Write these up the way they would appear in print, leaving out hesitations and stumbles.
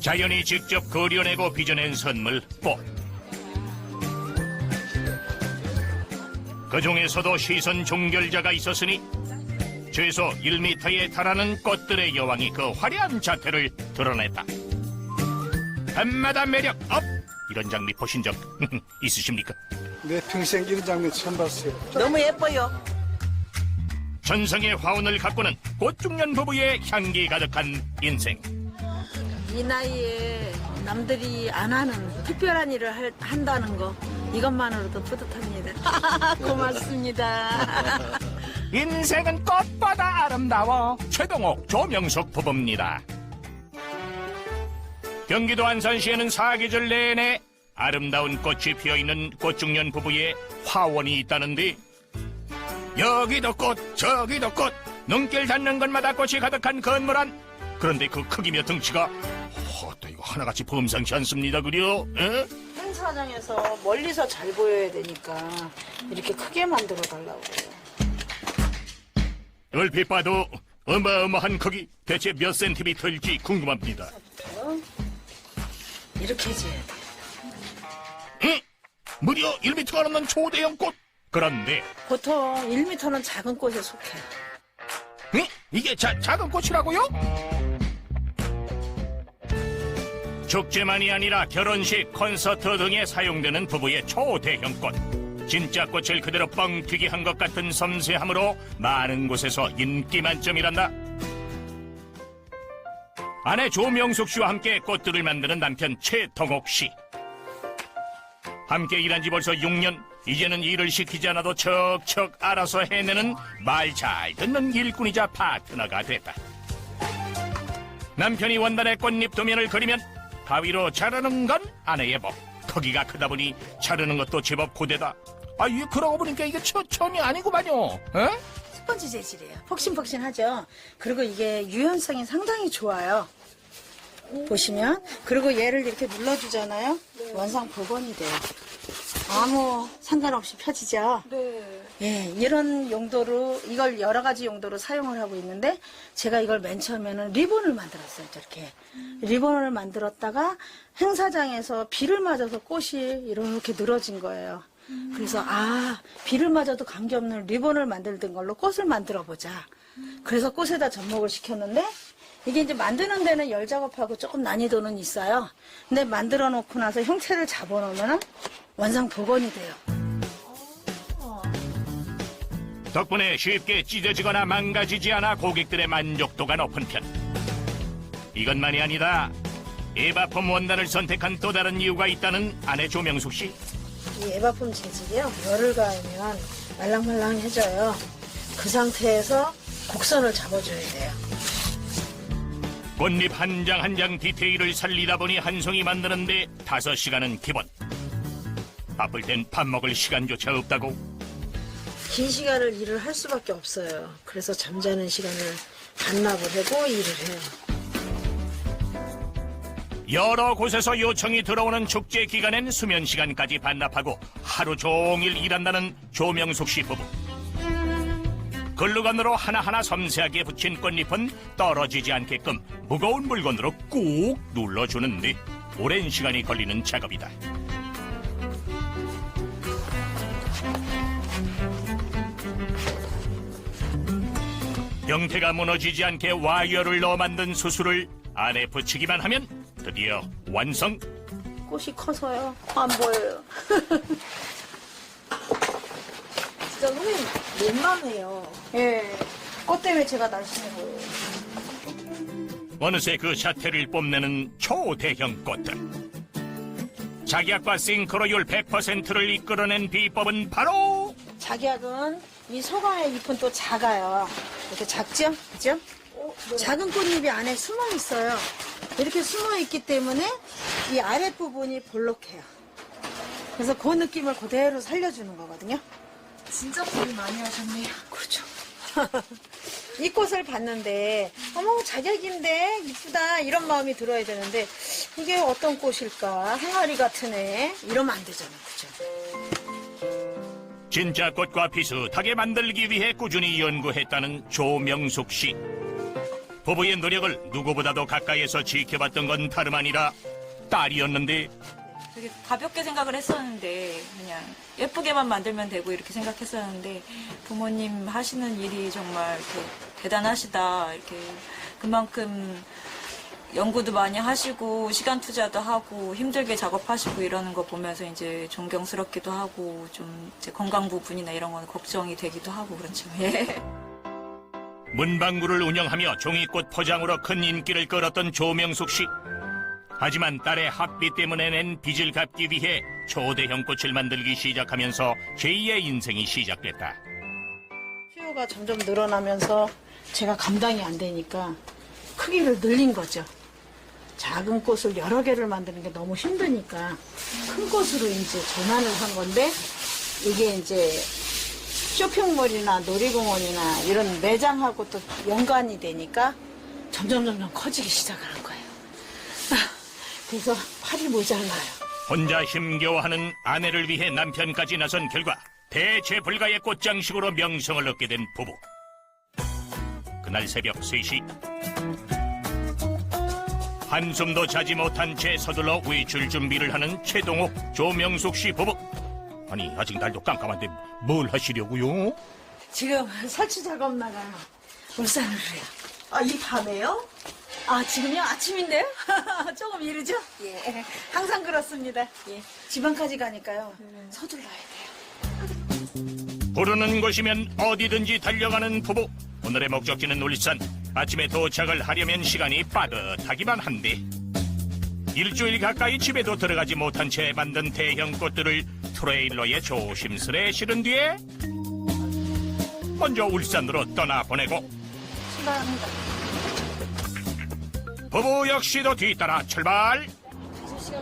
자연이 직접 그려내고 빚어낸 선물 꽃. 그 중에서도 시선 종결자가 있었으니 최소 1m에 달하는 꽃들의 여왕이 그 화려한 자태를 드러냈다. 밤마다 매력 업! 이런 장미 보신 적 있으십니까? 내 평생 이런 장면 처음 봤어요. 너무 예뻐요. 전성의 화운을 가꾸는 꽃중년 부부의 향기 가득한 인생. 이 나이에 남들이 안 하는 특별한 일을 한다는 거 이것만으로도 뿌듯합니다. 고맙습니다. 인생은 꽃보다 아름다워. 최동옥, 조명석 부부입니다. 경기도 안산시에는 사계절 내내 아름다운 꽃이 피어있는 꽃중년 부부의 화원이 있다는데, 여기도 꽃 저기도 꽃, 눈길 닿는 곳마다 꽃이 가득한 건물 안. 그런데 그 크기며 등치가 또 이거 하나같이 범상치 않습니다. 그려? 에? 행사장에서 멀리서 잘 보여야 되니까 이렇게 크게 만들어 달라고 그래요. 얼핏 봐도 어마어마한 크기. 대체 몇 센티미터일지 궁금합니다. 이렇게 해줘야 돼. 응? 무려 1m가 넘는 초대형 꽃. 그런데 보통 1m는 작은 꽃에 속해요. 응? 이게 작은 꽃이라고요? 축제만이 아니라 결혼식, 콘서트 등에 사용되는 부부의 초대형 꽃. 진짜 꽃을 그대로 뻥튀기 한 것 같은 섬세함으로 많은 곳에서 인기 만점이란다. 아내 조명숙 씨와 함께 꽃들을 만드는 남편 최동옥 씨. 함께 일한 지 벌써 6년. 이제는 일을 시키지 않아도 척척 알아서 해내는 말 잘 듣는 일꾼이자 파트너가 됐다. 남편이 원단에 꽃잎 도면을 그리면 가위로 자르는 건 아내의 법. 크기가 크다 보니 자르는 것도 제법 고되다. 그러고 보니까 이게 천이 아니구만요. 에? 스펀지 재질이에요. 폭신폭신하죠. 그리고 이게 유연성이 상당히 좋아요. 보시면. 그리고 얘를 이렇게 눌러주잖아요. 원상 복원이 돼요. 아무 상관없이 펴지죠. 네. 예, 이런 용도로 이걸 여러 가지 용도로 사용을 하고 있는데, 제가 이걸 맨 처음에는 리본을 만들었어요. 저렇게 리본을 만들었다가 행사장에서 비를 맞아서 꽃이 이렇게 늘어진 거예요. 그래서 비를 맞아도 관계없는 리본을 만들던 걸로 꽃을 만들어 보자. 그래서 꽃에다 접목을 시켰는데, 이게 이제 만드는 데는 열 작업하고 조금 난이도는 있어요. 근데 만들어 놓고 나서 형체를 잡아 놓으면 완성 복원이 돼요. 덕분에 쉽게 찢어지거나 망가지지 않아 고객들의 만족도가 높은 편. 이것만이 아니다. 에바폼 원단을 선택한 또 다른 이유가 있다는 아내 조명숙 씨. 이 에바폼 재질이요. 열을 가하면 말랑말랑해져요. 그 상태에서 곡선을 잡아줘야 돼요. 꽃잎 한 장 한 장 디테일을 살리다 보니 한 송이 만드는데 5시간은 기본. 바쁠 땐 밥 먹을 시간조차 없다고. 긴 시간을 일을 할 수밖에 없어요. 그래서 잠자는 시간을 반납을 하고 일을 해요. 여러 곳에서 요청이 들어오는 축제 기간엔 수면 시간까지 반납하고 하루 종일 일한다는 조명숙 씨 부부. 글루건으로 하나하나 섬세하게 붙인 꽃잎은 떨어지지 않게끔 무거운 물건으로 꾹 눌러주는데 오랜 시간이 걸리는 작업이다. 형태가 무너지지 않게 와이어를 넣어 만든 수술을 안에 붙이기만 하면 드디어 완성. 꽃이 커서요. 안 보여요. 진짜 선생님 민망해요. 예. 꽃 때문에 제가 날씬해 보여요. 어느새 그 자태를 뽐내는 초대형 꽃들. 작약과 싱크로율 100%를 이끌어낸 비법은 바로 작약은 이 소강의 잎은 또 작아요. 이렇게 작죠? 그죠? 작은 꽃잎이 안에 숨어 있어요. 이렇게 숨어 있기 때문에 이 아랫부분이 볼록해요. 그래서 그 느낌을 그대로 살려주는 거거든요. 진짜 고민 많이 하셨네요. 그렇죠. 이 꽃을 봤는데 어머 작약인데 이쁘다 이런 마음이 들어야 되는데 이게 어떤 꽃일까? 항아리 같은 애 이러면 안 되잖아요. 그죠? 진짜 꽃과 비슷하게 만들기 위해 꾸준히 연구했다는 조명숙 씨. 부부의 노력을 누구보다도 가까이에서 지켜봤던 건 다름 아니라 딸이었는데 되게 가볍게 생각을 했었는데 그냥 예쁘게만 만들면 되고 이렇게 생각했었는데 부모님 하시는 일이 정말 이렇게 대단하시다. 이렇게 그만큼 연구도 많이 하시고 시간 투자도 하고 힘들게 작업하시고 이러는 거 보면서 이제 존경스럽기도 하고 좀 이제 건강 부분이나 이런 건 걱정이 되기도 하고 그렇죠. 예. 문방구를 운영하며 종이꽃 포장으로 큰 인기를 끌었던 조명숙 씨. 하지만 딸의 학비 때문에 낸 빚을 갚기 위해 초대형 꽃을 만들기 시작하면서 제2의 인생이 시작됐다. 수요가 점점 늘어나면서 제가 감당이 안 되니까 크기를 늘린 거죠. 작은 꽃을 여러 개를 만드는 게 너무 힘드니까 큰 꽃으로 이제 전환을 한 건데 이게 이제 쇼핑몰이나 놀이공원이나 이런 매장하고 또 연관이 되니까 점점 커지기 시작한 거예요. 그래서 팔이 모자라요. 혼자 힘겨워하는 아내를 위해 남편까지 나선 결과 대체 불가의 꽃장식으로 명성을 얻게 된 부부. 그날 새벽 3시 한숨도 자지 못한 채 서둘러 외출 준비를 하는 최동욱, 조명숙 씨 부부. 아니 아직 날도 깜깜한데 뭘 하시려고요? 지금 설치 작업 나가요. 울산으로 해요. 아, 이 밤에요? 아, 지금요? 아침인데요? 조금 이르죠? 예. 항상 그렇습니다. 예. 지방까지 가니까요. 서둘러야 돼요. 부르는 곳이면 어디든지 달려가는 부부. 오늘의 목적지는 울산. 아침에 도착을 하려면 시간이 빠듯하기만 한데 일주일 가까이 집에도 들어가지 못한 채 만든 대형 꽃들을 트레일러에 조심스레 실은 뒤에 먼저 울산으로 떠나보내고 출발합니다. 부부 역시도 뒤따라 출발. 5시간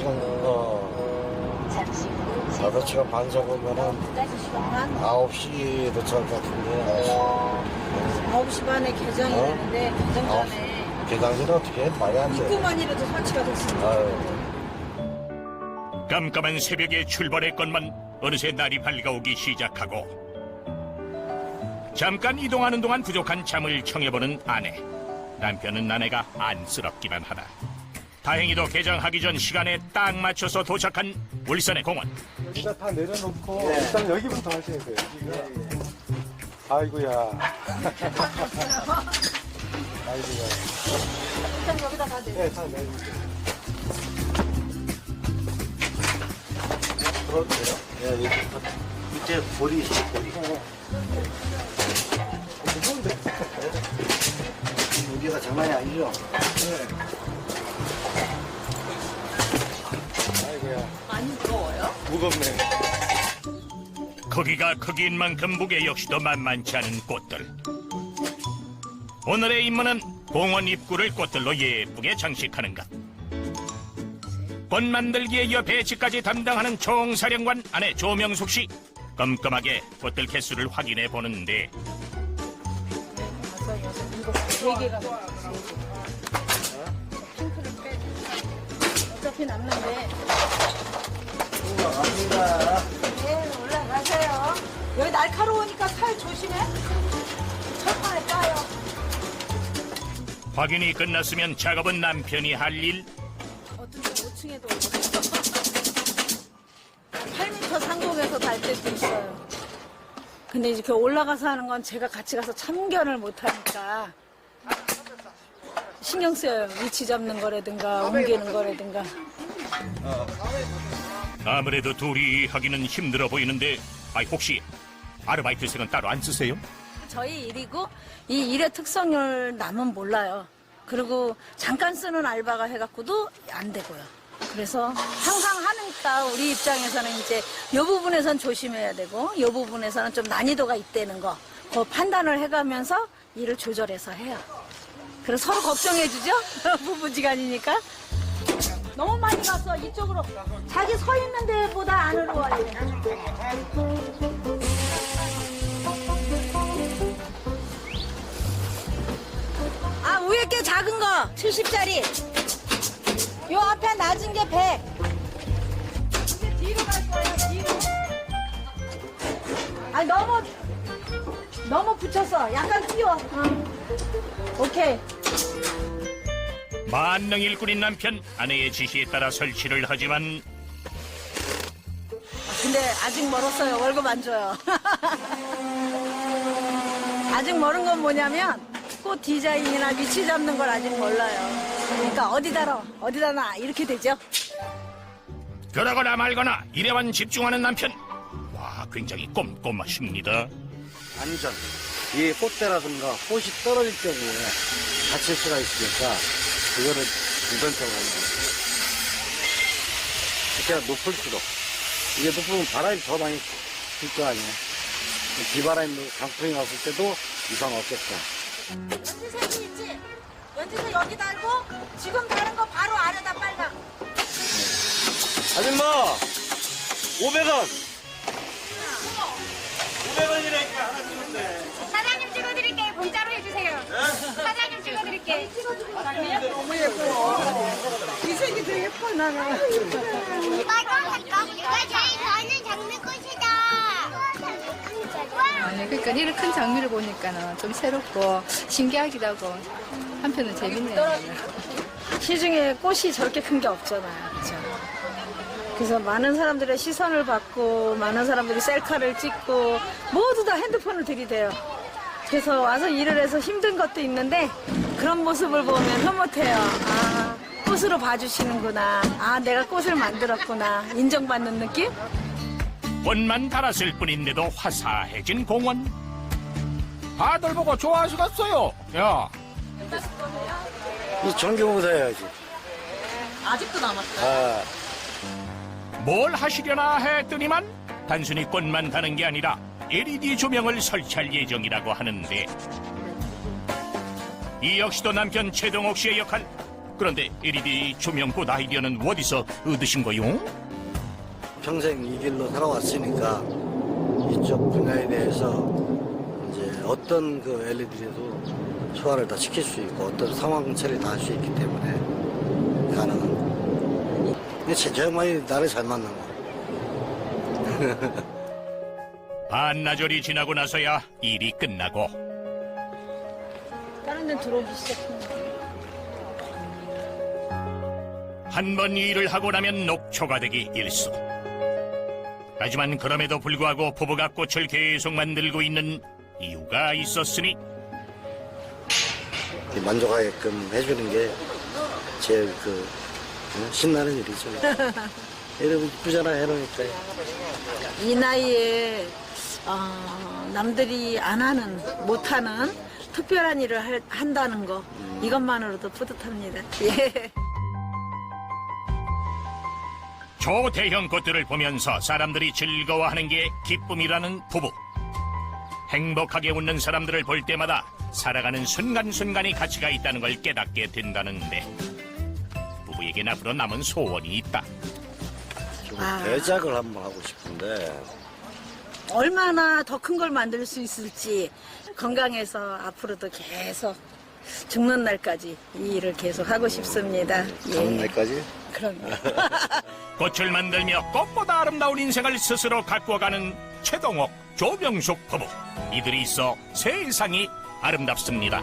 걸리려나? 5시간 반 정도면은 5시간 반? 9시 도착할 것 같은데. 9시 반에 개장이 어? 되는데 개장 전에 개장지는 어떻게 해? 말이 안 돼. 입구만이라도 설치가 됐습니다. 아유. 깜깜한 새벽에 출발했건만 어느새 날이 밝아오기 시작하고 잠깐 이동하는 동안 부족한 잠을 청해보는 아내. 남편은 아내가 안쓰럽기만 하다. 다행히도 개장하기 전 시간에 딱 맞춰서 도착한 울산의 공원. 여기다 다 내려놓고 일단 여기부터 하셔야 돼요. 아이고야. 아이고야. 일단 여기다 다 내려. 네, 다 내려놓으세요. 그렇죠. 예, 여기 밑에 볼이 있어, 볼이. 여기가 장난이 아니죠? 아이고야. 많이 무거워요? 무겁네. 크기가 크기인 만큼 무게 역시도 만만치 않은 꽃들. 오늘의 임무는 공원 입구를 꽃들로 예쁘게 장식하는 것. 꽃 만들기에 이어 배치까지 담당하는 총사령관 아내 조명숙 씨. 꼼꼼하게 꽃들 개수를 확인해 보는데 3개가 핑크를 빼. 어차피 남는데. 네, 올라가세요. 여기 날카로우니까 칼 조심해. 철판에 까요. 확인이 끝났으면 작업은 남편이 할 일. 어떤 데 5층에도 8m 상공에서 달 때도 있어요. 근데 이렇게 올라가서 하는 건 제가 같이 가서 참견을 못하니까 신경 쓰여요. 위치 잡는 거라든가 옮기는 거라든가. 아무래도 둘이 하기는 힘들어 보이는데 혹시 아르바이트생은 따로 안 쓰세요? 저희 일이고 이 일의 특성을 남은 몰라요. 그리고 잠깐 쓰는 알바가 해갖고도 안 되고요. 그래서 항상 하니까 우리 입장에서는 이제 이 부분에선 조심해야 되고 이 부분에서는 좀 난이도가 있다는 거 그 판단을 해가면서 일을 조절해서 해요. 그래서 서로 걱정해주죠? 부부지간이니까. 너무 많이 가서 이쪽으로 자기 서 있는 데보다 안으로 와요. 아, 위에 게 작은 거 70짜리. 요 앞에 낮은 게 100. 이제 뒤로 갈 거예요, 뒤로. 아, 너무 너무 붙였어. 약간 띄워. 오케이. 만능 일꾼인 남편, 아내의 지시에 따라 설치를 하지만 근데 아직 멀었어요. 월급 안 줘요. 아직 멀은 건 뭐냐면 꽃 디자인이나 위치 잡는 걸 아직 몰라요. 그러니까 어디다 놔 이렇게 되죠. 그러거나 말거나 일에만 집중하는 남편. 와, 굉장히 꼼꼼하십니다. 안전. 이 꽃대라든가 꽃이 떨어질 경우에 다칠 수가 있으니까 그거를 안전적으로 하는 거예요. 특히나 높을수록. 이게 높으면 바람이 더 많이 불 거 아니에요. 비바람이 강풍이 왔을 때도 이상 없겠다. 연지색이 있지? 연지색 여기 달고 지금 다는 거 바로 아래다 빨강. 아줌마! 500원! 500원이라니까 하나 주는데. 사장님 찍어드릴게요. 공짜로 해주세요. 사장님 찍어드릴게요. 너무 예뻐. 이 색이 되게 예뻐 나는. 이거 제일 많은 장미꽃이다. 아니, 그러니까 이런 큰 장미를 보니까는 좀 새롭고 신기하기도 하고 한편은 재밌네요. 시중에 꽃이 저렇게 큰 게 없잖아요. 그죠? 그래서 많은 사람들의 시선을 받고 많은 사람들이 셀카를 찍고 모두 다 핸드폰을 들이대요. 그래서 와서 일을 해서 힘든 것도 있는데 그런 모습을 보면 흐뭇해요. 아, 꽃으로 봐주시는구나. 아, 내가 꽃을 만들었구나. 인정받는 느낌? 꽃만 달았을 뿐인데도 화사해진 공원. 다들 보고 좋아하시겠어요. 야, 이 전기공사 해야지. 아직도 남았어요. 뭘 하시려나 했더니만 단순히 꽃만 다는 게 아니라 LED 조명을 설치할 예정이라고 하는데, 이 역시도 남편 최동옥 씨의 역할. 그런데 LED 조명꽃 아이디어는 어디서 얻으신 거요? 평생 이 길로 살아왔으니까 이쪽 분야에 대해서 이제 어떤 그 LED에도 소화를 다 시킬 수 있고 어떤 상황 처리 다 할 수 있기 때문에 가능한. 이게 정말 나를 잘 만난 거. 반나절이 지나고 나서야 일이 끝나고 다른 데는 들어오기 시작했는데. 한 번 일을 하고 나면 녹초가 되기 일쑤. 하지만 그럼에도 불구하고 부부가 꽃을 계속 만들고 있는 이유가 있었으니 만족하게끔 해주는 게 제일 신나는 일이죠. 이러면 이쁘잖아 해놓으니까. 이 나이에 남들이 안 하는, 못하는 특별한 일을 한다는 거, 이것만으로도 뿌듯합니다. 예. 초대형 꽃들을 보면서 사람들이 즐거워하는 게 기쁨이라는 부부. 행복하게 웃는 사람들을 볼 때마다 살아가는 순간순간이 가치가 있다는 걸 깨닫게 된다는데, 부부에겐 앞으로 남은 소원이 있다. 좀 대작을 한번 하고 싶은데 얼마나 더 큰 걸 만들 수 있을지, 건강해서 앞으로도 계속 죽는 날까지 이 일을 계속 하고 싶습니다. 다음 날까지. 그럼요. 꽃을 만들며 꽃보다 아름다운 인생을 스스로 가꾸어가는 최동옥, 조병숙 부부. 이들이 있어 세상이 아름답습니다.